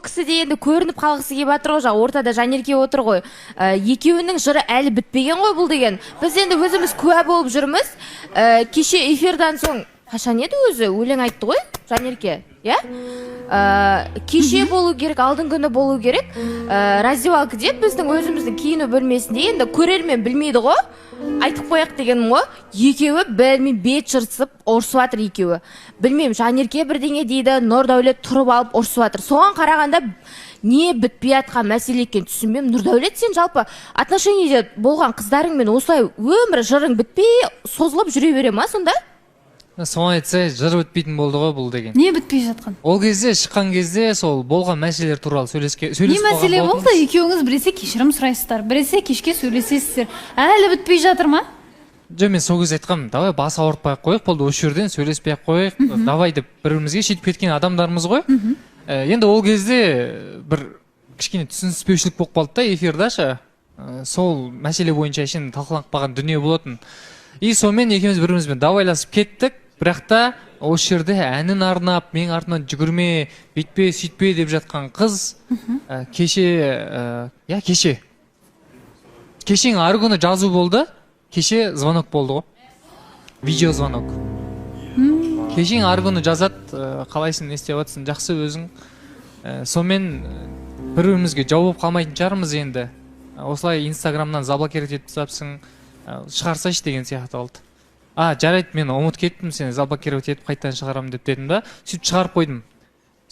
кісі дегенде көрініп қалғысы келіп жатыр ғой, жаңа ортада Жанерке отыр ғой. Екеуінің жыры әлі бітпеген ғой бұл деген. Біз енді өзіміз куә болып жүрміз. Кеше эфирдан соң қашан еді өзі өлең айтты ғой Жанерке, иә? Кеше болу керек, алдың күні болу керек. Раздевалка деп біздің өзіміздің киіну бөлмесінде енді көрермен білмейді ғой. Айтып қояқ дегенім ғой. Екеуі білмеймін бет жыртысып ұрсып жатыр екеуі. Білмеймін, Жанерке бірдеңе дейді, Нұрдәулет тұрып алып ұрсып жатыр. Соған қарағанда не бітпей жатқан мәселе екенін түсінбеймін. Нұрдәулет, сен жалпы отношениеде болған қыздарыңмен осылай өмір жырың бітпей созылып жүре бере ма сонда? Соны айтса, жыр бітпейтін болды ғой бұл деген. Не бітпей жатқан? Ол кезде шыққан кезде сол болған мәселелер туралы сөйлесіп болған. Не мәселе болды? Екеуіңіз біресе кешірім сұрайсыздар, біресе кешке сөйлесесіздер. Әлі бітпей жатыр ма? Жоқ, мен сол кезде айтқанмын, давай бас ауыртпай ақ қойық, болды осы жерден сөйлеспей ақ қойық, давай деп бір-бірімізге шетіп кеткен адамдармыз ғой. Енді ол кезде бір кішкене түсініспеушілік болып қалды да эфирдашы. Сол мәселе бойынша ішін талқыланып қалған дүние болатын. И сонымен екеуміз бір-бірімізбен давайласып кеттік. Бірақ та осы жерде әнін арнап, мен артынан жүгірме, бүйтпе, сөйтпе деп жатқан қыз кеше. Кешең ары күні жазу болды, кеше звонок болды ғой. Видео звонок. Кешең ары күні жазат, қалайсың, не істеп жатсың, жақсы өзің. Сонымен бір-бірімізге жауап қалмайтын шығармыз енді. Осылай инстаграмнан заблокировать етіп тастапсың, шығарсайшы деген сияқты қалды. Жарайды, мен ұмыт кеттім, сені заблокировать етіп қайттан шығарам деп дедім да, сөйтіп шығарып қойдым.